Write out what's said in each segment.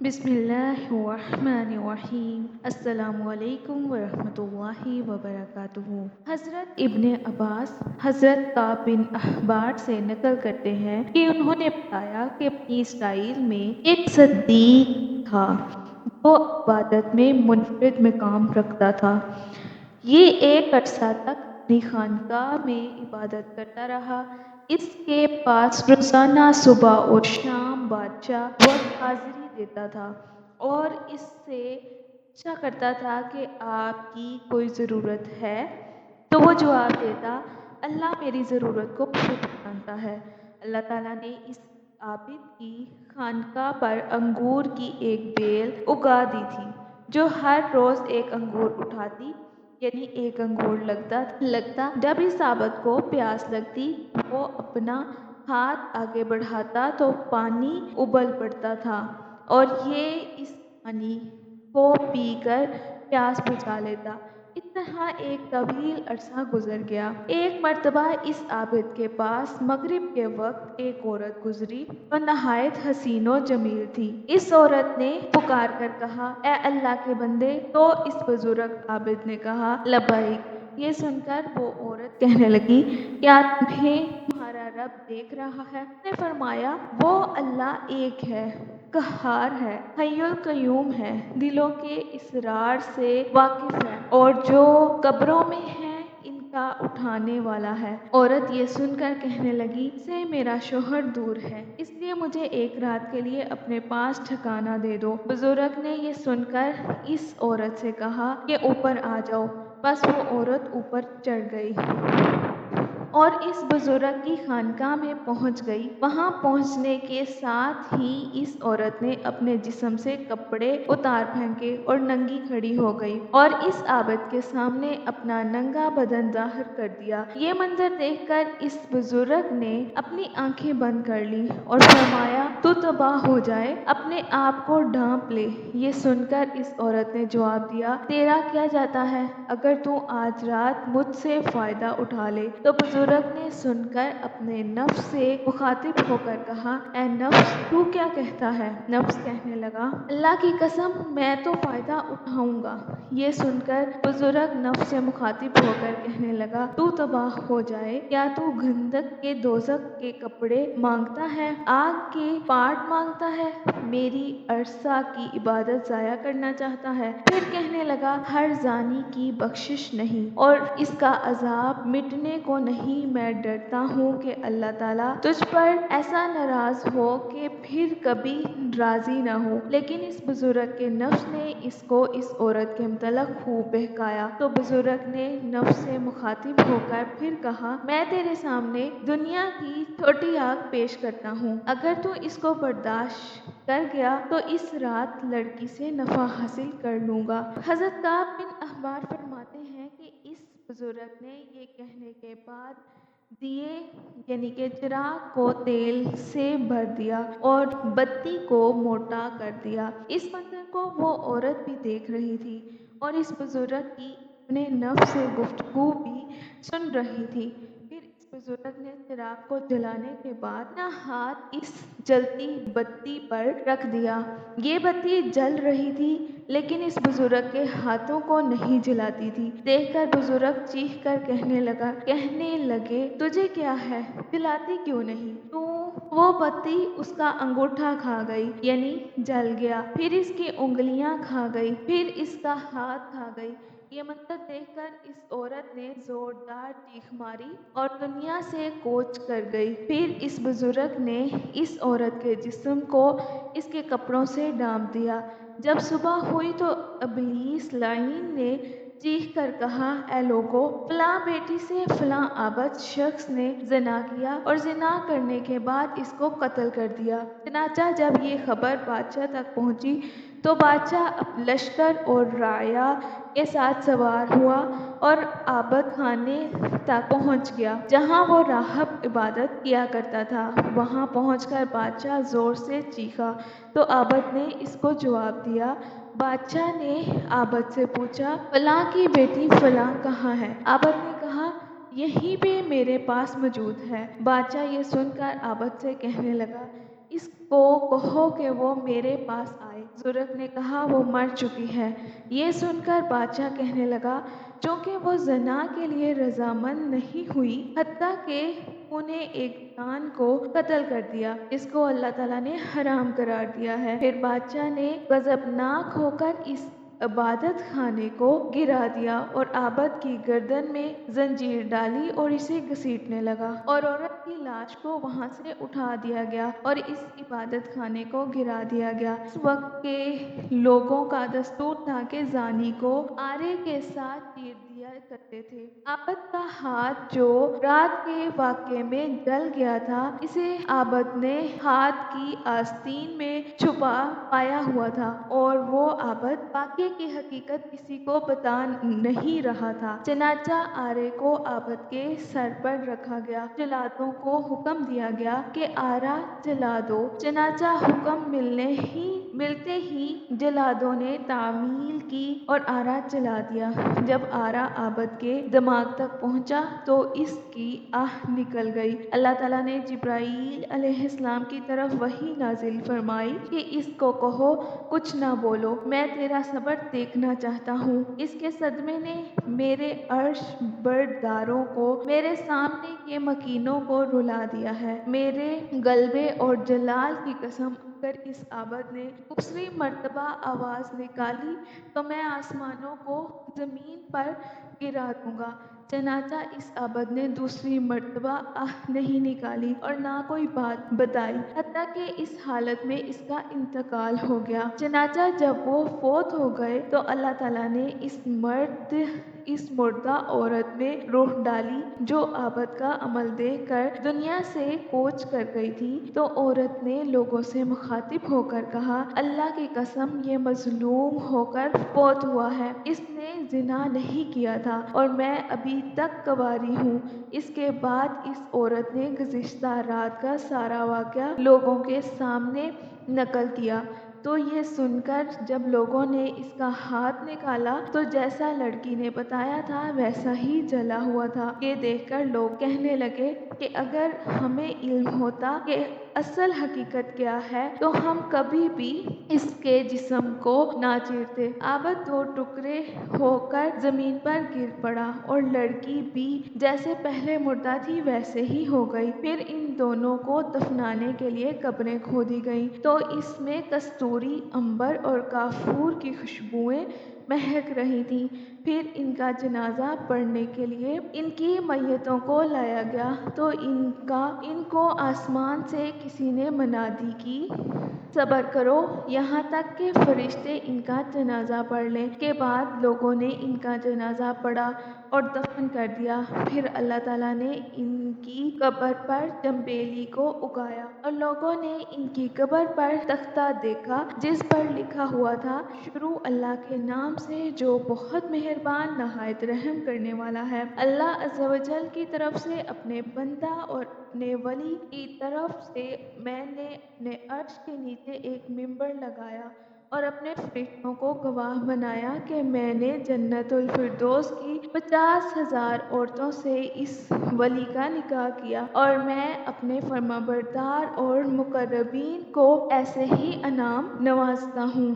بسم اللہ الرحمن الرحیم۔ السلام علیکم ورحمۃ اللہ وبرکاتہ۔ حضرت ابن عباس حضرت کعب بن احبار سے نقل کرتے ہیں کہ انہوں نے بتایا کہ بنی اسرائیل میں ایک صدیق تھا جو عبادت میں منفرد مقام رکھتا تھا۔ یہ ایک عرصہ تک اپنی خانقاہ میں عبادت کرتا رہا۔ اس کے پاس روزانہ صبح اور شام بادشاہ وقت حاضری دیتا تھا اور اس سے پوچھا کرتا تھا کہ آپ کی کوئی ضرورت ہے؟ تو وہ جواب دیتا، اللہ میری ضرورت کو خوب جانتا ہے۔ اللہ تعالیٰ نے اس عابد کی خانقاہ پر انگور کی ایک بیل اگا دی تھی جو ہر روز ایک انگور اٹھاتی، یعنی ایک انگور لگتا۔ جب اس عابد کو پیاس لگتی وہ اپنا ہاتھ آگے بڑھاتا تو پانی ابل پڑتا تھا اور یہ اس پانی کو پی کر پیاس بجھا لیتا۔ اس طرح ایک طویل عرصہ گزر گیا۔ ایک مرتبہ اس عابد کے پاس مغرب کے وقت ایک عورت گزری جو نہایت حسین و جمیل تھی۔ اس عورت نے پکار کر کہا، اے اللہ کے بندے! تو اس بزرگ عابد نے کہا، لبیک! یہ سن کر وہ عورت کہنے لگی، کیا تمہیں تمہارا رب دیکھ رہا ہے؟ اس نے فرمایا، وہ اللہ ایک ہے، قہار ہے، حی القیوم ہے، دلوں کے اسرار سے واقف ہے اور جو قبروں میں ہیں ان کا اٹھانے والا ہے۔ عورت یہ سن کر کہنے لگی، سے میرا شوہر دور ہے، اس لیے مجھے ایک رات کے لیے اپنے پاس ٹھکانہ دے دو۔ بزرگ نے یہ سن کر اس عورت سے کہا کہ اوپر آ جاؤ۔ بس وہ عورت اوپر چڑھ گئی اور اس بزرگ کی خانقاہ میں پہنچ گئی۔ وہاں پہنچنے کے ساتھ ہی اس عورت نے اپنے جسم سے کپڑے اتار پھینکے اور ننگی کھڑی ہو گئی اور اس عابد کے سامنے اپنا ننگا بدن ظاہر کر دیا۔ یہ منظر دیکھ کر اس بزرگ نے اپنی آنکھیں بند کر لی اور فرمایا، تو تباہ ہو جائے، اپنے آپ کو ڈھانپ لے۔ یہ سن کر اس عورت نے جواب دیا، تیرا کیا جاتا ہے؟ اگر تو آج رات مجھ سے فائدہ اٹھا لے۔ تو بزرگ نے سن کر اپنے نفس سے مخاطب ہو کر کہا، اے نفس! تو کیا کہتا ہے؟ نفس کہنے لگا، اللہ کی قسم میں تو فائدہ اٹھاؤں گا۔ یہ سن کر بزرگ نفس سے مخاطب ہو کر کہنے لگا، تو تباہ ہو جائے، کیا تو گندھک کے دوزخ کے کپڑے مانگتا ہے، آگ کے پاٹ مانگتا ہے، میری عرصہ کی عبادت ضائع کرنا چاہتا ہے؟ پھر کہنے لگا، ہر زانی کی بخشش نہیں اور اس کا عذاب مٹنے کو نہیں۔ میں ڈرتا ہوں کہ اللہ تعالیٰ تجھ پر ایسا ناراض ہو کہ پھر کبھی راضی نہ ہو۔ لیکن اس بزرگ کے نفس نے اس کو اس عورت کے متعلق خوب بہکایا تو بزرگ نے نفس سے مخاطب ہو کر پھر کہا، میں تیرے سامنے دنیا کی چھوٹی آگ پیش کرتا ہوں، اگر تو اس کو برداشت کر گیا تو اس رات لڑکی سے نفع حاصل کر لوں گا۔ حضرت کعب بن احبار فرماتے ہیں کہ اس بزرگ نے یہ کہنے کے بعد دیے یعنی کہ چراغ کو تیل سے بھر دیا اور بتی کو موٹا کر دیا۔ اس منظر کو وہ عورت بھی دیکھ رہی تھی اور اس بزرگ کی اپنے نفس سے گفتگو بھی سن رہی تھی۔ پھر اس بزرگ نے چراغ کو جلانے کے بعد اپنا ہاتھ اس جلتی بتی پر رکھ دیا۔ یہ بتی جل رہی تھی لیکن اس بزرگ کے ہاتھوں کو نہیں جلاتی تھی۔ دیکھ کر بزرگ چیخ کر کہنے لگے، تجھے کیا ہے؟ جلاتی کیوں نہیں؟ تو وہ بتی اس کا انگوٹھا کھا گئی یعنی جل گیا، پھر اس کی انگلیاں کھا گئی، پھر اس کا ہاتھ کھا گئی۔ یہ منظر دیکھ کر اس عورت نے زوردار چیخ ماری اور دنیا سے کوچ کر گئی۔ پھر اس بزرگ نے اس عورت کے جسم کو اس کے کپڑوں سے ڈھانپ دیا۔ جب صبح ہوئی تو ابلیس لعین نے چیخ کر کہا، اے لوگو! فلاں بیٹی سے فلاں عابد شخص نے زنا کیا اور زنا کرنے کے بعد اس کو قتل کر دیا۔ چنانچہ جب یہ خبر بادشاہ تک پہنچی تو بادشاہ لشکر اور رعایا کے ساتھ سوار ہوا اور عابد خانے تک پہنچ گیا جہاں وہ راہب عبادت کیا کرتا تھا۔ وہاں پہنچ کر بادشاہ زور سے چیخا تو عابد نے اس کو جواب دیا۔ بادشاہ نے عابد سے پوچھا، فلاں کی بیٹی فلاں کہاں ہے؟ عابد نے کہا، یہیں پہ میرے پاس موجود ہے۔ بادشاہ یہ سن کر عابد سے کہنے لگا، اس کو کہو کہ وہ میرے پاس آئے۔ زورق نے کہا وہ مر چکی ہے۔ یہ سن کر بادشاہ کہنے لگا چونکہ وہ زنا کے لیے رضامند نہیں ہوئی حتیٰ کہ انہیں ایک جان کو قتل کر دیا جس کو اللہ تعالیٰ نے حرام قرار دیا ہے۔ پھر بادشاہ نے غضبناک ہو کر اس عبادت خانے کو گرا دیا اور عابد کی گردن میں زنجیر ڈالی اور اسے گھسیٹنے لگا، اور عورت کی لاش کو وہاں سے اٹھا دیا گیا اور اس عبادت خانے کو گرا دیا گیا۔ اس وقت کے لوگوں کا دستور تھا کہ زانی کو آرے کے ساتھ چیر دیا کرتے تھے۔ عابد کا ہاتھ جو رات کے واقعے میں جل گیا تھا، اسے عابد نے ہاتھ کی آستین میں چھپا پایا ہوا تھا، اور وہ عابد واقعے کی حقیقت کسی کو بتا نہیں رہا تھا۔ چنانچہ آرے کو عابد کے سر پر رکھا گیا۔ جلادوں کو حکم دیا گیا کہ آرا جلا دو۔ چنانچہ حکم ملتے ہی جلادوں نے تعمیل کی اور آرا جلا دیا۔ جب آرا عابد کے دماغ تک پہنچا تو اس کی آہ نکل گئی۔ اللہ تعالیٰ نے جبرائیل علیہ السلام کی طرف وحی نازل فرمائی کہ اس کو کہو کچھ نہ بولو، میں تیرا صبر دیکھنا چاہتا ہوں۔ اس کے صدمے نے میرے عرش برداروں کو، میرے سامنے کے مکینوں کو رلا دیا ہے۔ میرے غلبے اور جلال کی قسم اگر اس عابد نے دوسری مرتبہ آواز نکالی تو میں آسمانوں کو زمین پر گرا دوں گا۔ چنانچہ اس عابد نے دوسری مرتبہ آہ نہیں نکالی اور نہ کوئی بات بتائی حتیٰ کہ اس حالت میں اس کا انتقال ہو گیا۔ چنانچہ جب وہ فوت ہو گئے تو اللہ تعالیٰ نے اس مردہ عورت میں روح ڈالی جو عابد کا عمل دیکھ کر دنیا سے کوچ کر گئی تھی۔ تو عورت نے لوگوں سے مخاطب ہو کر کہا اللہ کی قسم یہ مظلوم ہو کر فوت ہوا ہے، اس نے زنا نہیں کیا تھا اور میں ابھی تک کنواری ہوں۔ اس کے بعد اس عورت نے گزشتہ رات کا سارا واقعہ لوگوں کے سامنے نقل کیا۔ تو یہ سن کر جب لوگوں نے اس کا ہاتھ نکالا تو جیسا لڑکی نے بتایا تھا ویسا ہی جلا ہوا تھا۔ یہ دیکھ کر لوگ کہنے لگے کہ اگر ہمیں علم ہوتا کہ اصل حقیقت کیا ہے تو ہم کبھی بھی اس کے جسم کو نہ چیرتے۔ عابد دو ٹکڑے ہو کر زمین پر گر پڑا اور لڑکی بھی جیسے پہلے مردہ تھی ویسے ہی ہو گئی۔ پھر ان دونوں کو دفنانے کے لیے قبریں کھودی گئیں تو اس میں کستوری، عنبر اور کافور کی خوشبوئیں مہک رہی تھیں۔ پھر ان کا جنازہ پڑھنے کے لیے ان کی میتوں کو لایا گیا تو ان کو آسمان سے کسی نے منادی کی صبر کرو یہاں تک کہ فرشتے ان کا جنازہ پڑھ لیں۔ کے بعد لوگوں نے ان کا جنازہ پڑھا اور دفن کر دیا۔ پھر اللہ تعالیٰ نے ان کی قبر پر چنبیلی کو اگایا اور لوگوں نے ان کی قبر پر تختہ دیکھا جس پر لکھا ہوا تھا شروع اللہ کے نام سے جو بہت مہربان نہایت رحم کرنے والا ہے۔ اللہ عز و جل کی طرف سے اپنے بندہ اور اپنے ولی کی طرف سے میں نے اپنے عرش کے نیچے ایک منبر لگایا اور اپنے فرشتوں کو گواہ بنایا کہ میں نے جنت الفردوس کی 50,000 عورتوں سے اس ولی کا نکاح کیا اور میں اپنے فرمانبردار اور مقربین کو ایسے ہی انعام نوازتا ہوں۔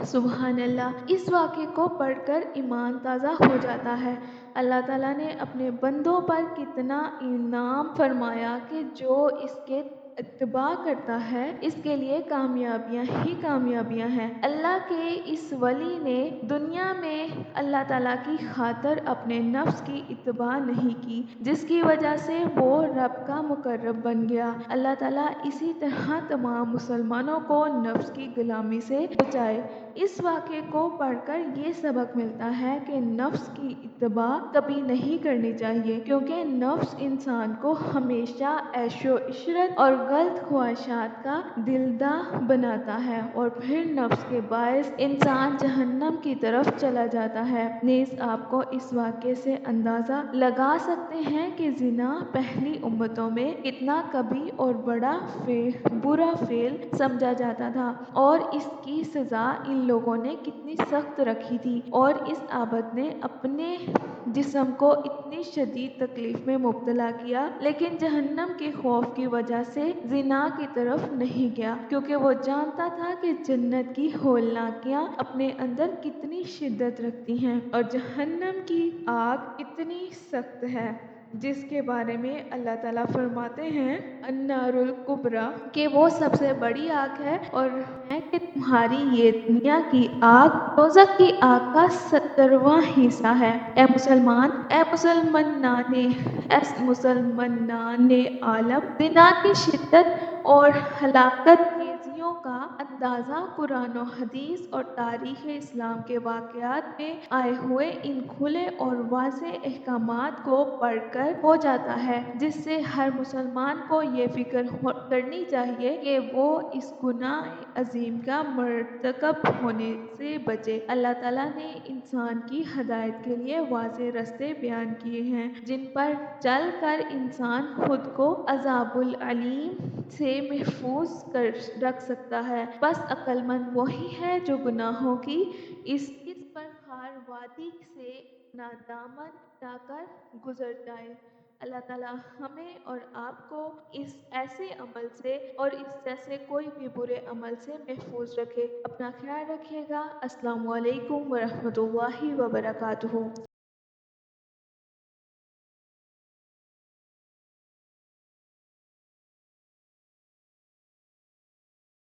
سبحان اللہ۔ اس واقعے کو پڑھ کر ایمان تازہ ہو جاتا ہے۔ اللہ تعالیٰ نے اپنے بندوں پر کتنا انعام فرمایا کہ جو اس کے اتباع کرتا ہے اس کے لیے کامیابیاں ہی کامیابیاں ہیں۔ اللہ کے اس ولی نے دنیا میں اللہ تعالیٰ کی خاطر اپنے نفس کی اتباع نہیں کی جس کی وجہ سے وہ رب کا مقرب بن گیا۔ اللہ تعالیٰ اسی طرح تمام مسلمانوں کو نفس کی غلامی سے بچائے۔ اس واقعے کو پڑھ کر یہ سبق ملتا ہے کہ نفس کی اتباع کبھی نہیں کرنی چاہیے کیونکہ نفس انسان کو ہمیشہ عیش و عشرت اور غلط خواہشات کا دلدہ بناتا ہے اور پھر نفس کے باعث انسان جہنم کی طرف چلا جاتا ہے۔ نیز آپ کو اس واقعے سے اندازہ لگا سکتے ہیں کہ زنا پہلی امتوں میں کتنا کبھی اور برا فعل سمجھا جاتا تھا اور اس کی سزا ان لوگوں نے کتنی سخت رکھی تھی، اور اس عابد نے اپنے جسم کو اتنی شدید تکلیف میں مبتلا کیا لیکن جہنم کے خوف کی وجہ سے زنا کی طرف نہیں گیا، کیونکہ وہ جانتا تھا کہ جنت کی ہولناکیاں اپنے اندر کتنی شدت رکھتی ہیں اور جہنم کی آگ کتنی سخت ہے، جس کے بارے میں اللہ تعالیٰ فرماتے ہیں النار الکبریٰ کہ وہ سب سے بڑی آگ ہے، اور ہے کہ تمہاری یہ دنیا کی آگ دوزخ کی آگ کا 70واں حصہ ہے۔ اے مسلمانان عالم، زنا کی شدت اور ہلاکت خیزیوں کا اندازہ قرآن و حدیث اور تاریخ اسلام کے واقعات میں آئے ہوئے ان کھلے اور واضح احکامات کو پڑھ کر ہو جاتا ہے، جس سے ہر مسلمان کو یہ فکر کرنی چاہیے کہ وہ اس گناہ عظیم کا مرتکب ہونے سے بچے۔ اللہ تعالیٰ نے انسان کی ہدایت کے لیے واضح راستے بیان کیے ہیں، جن پر چل کر انسان خود کو عذاب العلیم سے محفوظ رکھ سکتا ہے۔ بس عقل مند وہی ہے جو گناہوں کی اس پر خار وادی سے اپنا دامن اٹھا کر گزر جائے۔ اللہ تعالیٰ ہمیں اور آپ کو اس ایسے عمل سے اور اس جیسے کوئی بھی برے عمل سے محفوظ رکھے۔ اپنا خیال رکھیے گا۔ السلام علیکم ورحمۃ اللہ وبرکاتہ۔